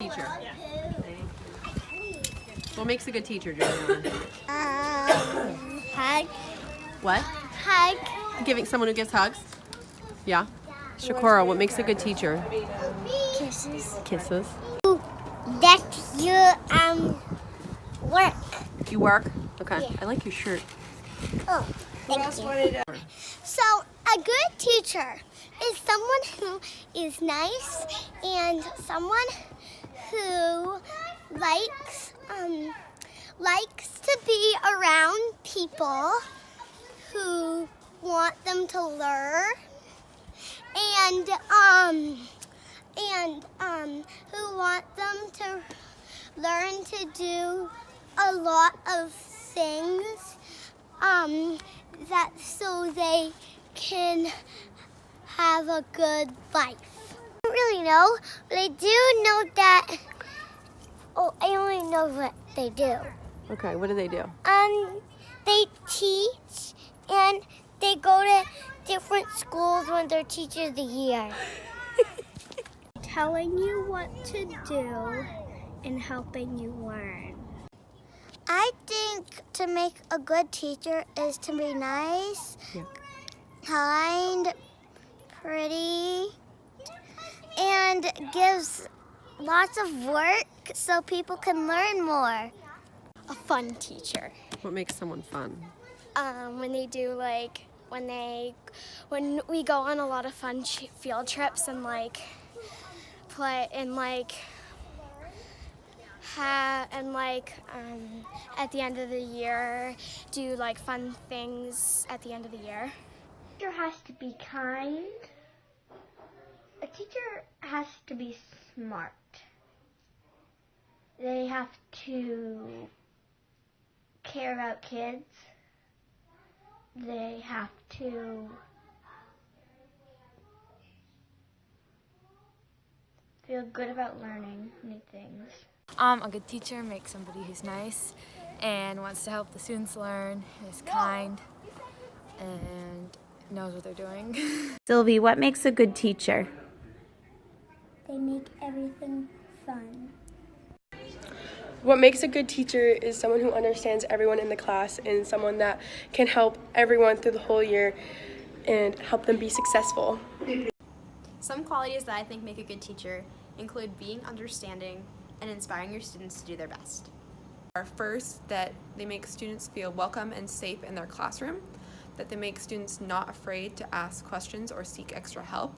teacher? What makes a good teacher, Joanna? Hug. What? Hug. Giving someone who gives hugs? Yeah. Shakora, what makes a good teacher? Kisses. Kisses. That you work. You work? Okay. Yeah. I like your shirt. Oh, thank you. So a good teacher is someone who is nice and someone who likes to be around people who want them to learn and who want them to learn to do a lot of things that so they can have a good life. I don't really know, but I do know that. Oh, I only know what they do. Okay, what do they do? They teach and they go to different schools when they're teacher of the year. Telling you what to do and helping you learn. I think to make a good teacher is to be nice, kind, pretty, and gives lots of work so people can learn more. A fun teacher. What makes someone fun? When they do when we go on a lot of fun field trips and play and at the end of the year do fun things at the end of the year. A teacher has to be kind. A teacher has to be smart. They have to care about kids. They have to feel good about learning new things. A good teacher makes somebody who's nice and wants to help the students learn, is kind, and knows what they're doing. Sylvie, what makes a good teacher? They make everything fun. What makes a good teacher is someone who understands everyone in the class and someone that can help everyone through the whole year and help them be successful. Some qualities that I think make a good teacher include being understanding and inspiring your students to do their best. First, that they make students feel welcome and safe in their classroom, that they make students not afraid to ask questions or seek extra help,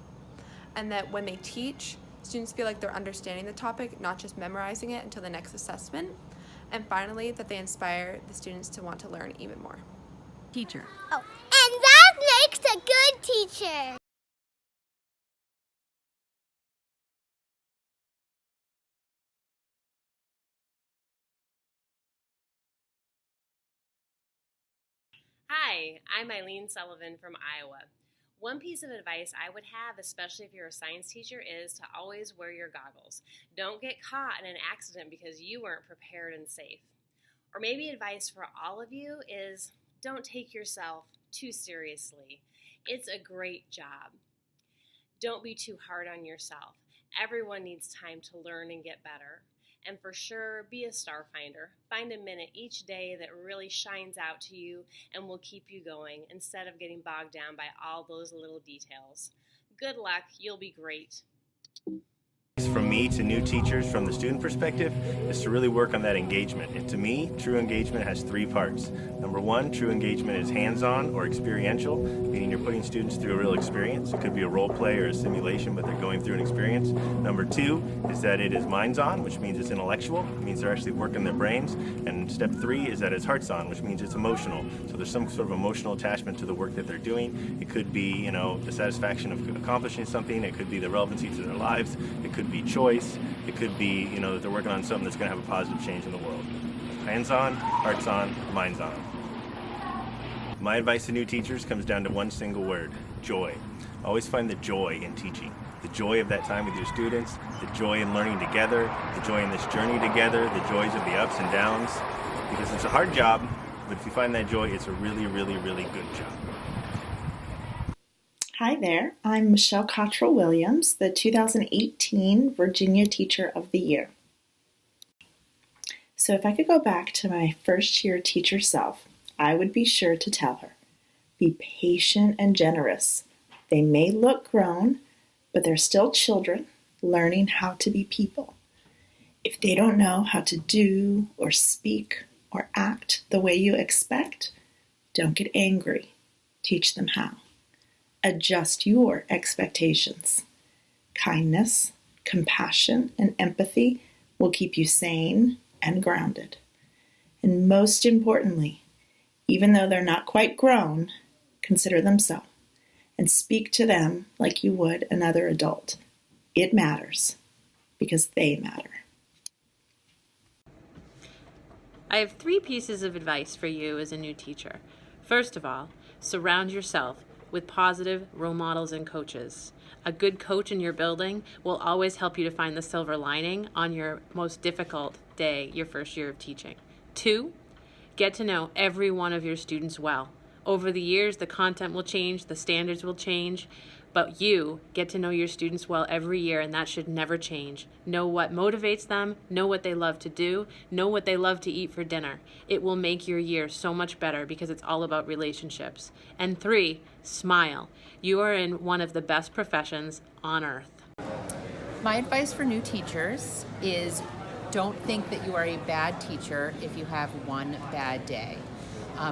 and that when they teach, students feel like they're understanding the topic, not just memorizing it until the next assessment. And finally, that they inspire the students to want to learn even more. Teacher. Oh, and that makes a good teacher. Hi, I'm Eileen Sullivan from Iowa. One piece of advice I would have, especially if you're a science teacher, is to always wear your goggles. Don't get caught in an accident because you weren't prepared and safe. Or maybe advice for all of you is don't take yourself too seriously. It's a great job. Don't be too hard on yourself. Everyone needs time to learn and get better. And for sure, be a star finder. Find a minute each day that really shines out to you and will keep you going instead of getting bogged down by all those little details. Good luck, you'll be great. From me to new teachers from the student perspective is to really work on that engagement. And to me, true engagement has three parts. Number one, true engagement is hands-on or experiential, meaning you're putting students through a real experience. It could be a role play or a simulation, but they're going through an experience. Number two is that it is minds-on, which means it's intellectual. It means they're actually working their brains. And step three is that it's hearts-on, which means it's emotional. So there's some sort of emotional attachment to the work that they're doing. It could be, the satisfaction of accomplishing something. It could be the relevancy to their lives. It could be choice. It could be, that they're working on something that's going to have a positive change in the world. Hands-on, hearts-on, minds-on. My advice to new teachers comes down to one single word: joy. Always find the joy in teaching. The joy of that time with your students, the joy in learning together, the joy in this journey together, the joys of the ups and downs. Because it's a hard job, but if you find that joy, it's a really, really, really good job. Hi there, I'm Michelle Cottrell Williams, the 2018 Virginia Teacher of the Year. So if I could go back to my first year teacher self, I would be sure to tell her, be patient and generous. They may look grown, but they're still children learning how to be people. If they don't know how to do or speak or act the way you expect, don't get angry. Teach them how. Adjust your expectations. Kindness, compassion, and empathy will keep you sane and grounded. And most importantly, even though they're not quite grown, consider them so and speak to them like you would another adult. It matters because they matter. I have 3 pieces of advice for you as a new teacher. First of all, surround yourself with positive role models and coaches. A good coach in your building will always help you to find the silver lining on your most difficult day, your first year of teaching. 2, get to know every one of your students well. Over the years, the content will change, the standards will change, but you get to know your students well every year, and that should never change. Know what motivates them, know what they love to do, know what they love to eat for dinner. It will make your year so much better because it's all about relationships. And 3, smile. You are in one of the best professions on earth. My advice for new teachers is don't think that you are a bad teacher if you have one bad day.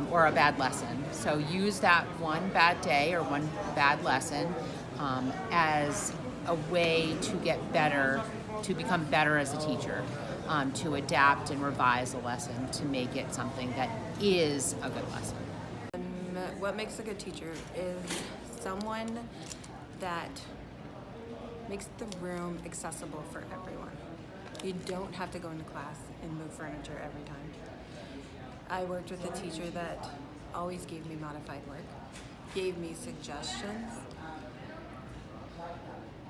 Or a bad lesson. So use that one bad day or one bad lesson as a way to get better, to become better as a teacher, to adapt and revise a lesson to make it something that is a good lesson. What makes a good teacher is someone that makes the room accessible for everyone. You don't have to go into class and move furniture every time. I worked with a teacher that always gave me modified work, gave me suggestions,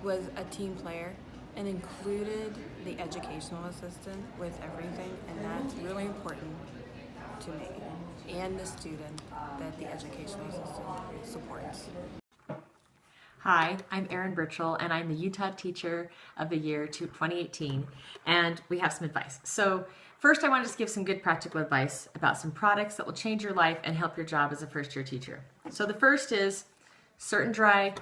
was a team player, and included the educational assistant with everything, and that's really important to me and the student that the educational assistant supports. Hi, I'm Erin Birchall, and I'm the Utah Teacher of the Year 2018, and we have some advice. So first, I want to just give some good practical advice about some products that will change your life and help your job as a first-year teacher. So the first is Certain Dry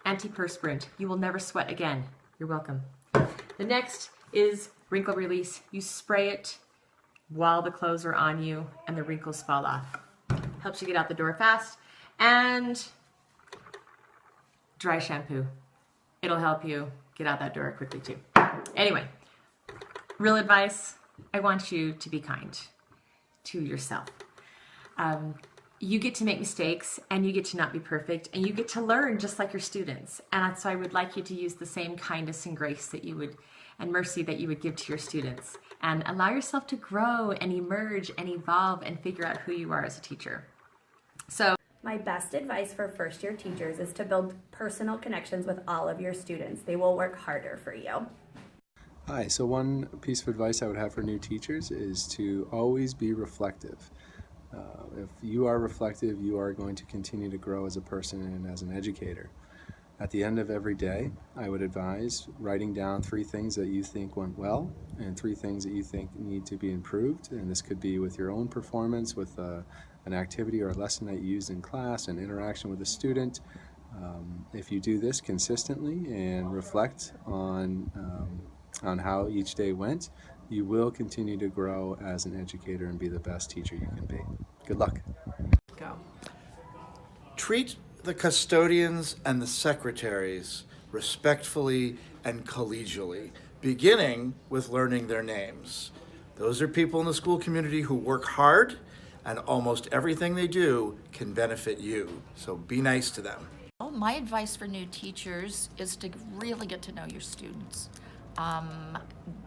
Antiperspirant. You will never sweat again. You're welcome. The next is Wrinkle Release. You spray it while the clothes are on you and the wrinkles fall off. Helps you get out the door fast. And Dry Shampoo. It'll help you get out that door quickly too. Anyway, real advice. I want you to be kind to yourself. You get to make mistakes, and you get to not be perfect, and you get to learn just like your students. And so I would like you to use the same kindness and grace that you would, and mercy that you would give to your students, and allow yourself to grow and emerge and evolve and figure out who you are as a teacher. So my best advice for first-year teachers is to build personal connections with all of your students. They will work harder for you. Hi, so one piece of advice I would have for new teachers is to always be reflective. If you are reflective, you are going to continue to grow as a person and as an educator. At the end of every day, I would advise writing down 3 things that you think went well and 3 things that you think need to be improved. And this could be with your own performance, with an activity or a lesson that you used in class, an interaction with a student. If you do this consistently and reflect on how each day went, you will continue to grow as an educator and be the best teacher you can be. Good luck. Go. Treat the custodians and the secretaries respectfully and collegially, beginning with learning their names. Those are people in the school community who work hard, and almost everything they do can benefit you. So be nice to them. My advice for new teachers is to really get to know your students.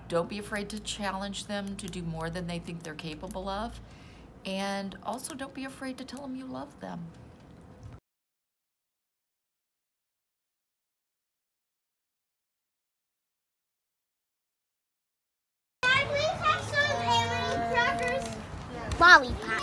Don't be afraid to challenge them to do more than they think they're capable of. And also don't be afraid to tell them you love them. Lollipop.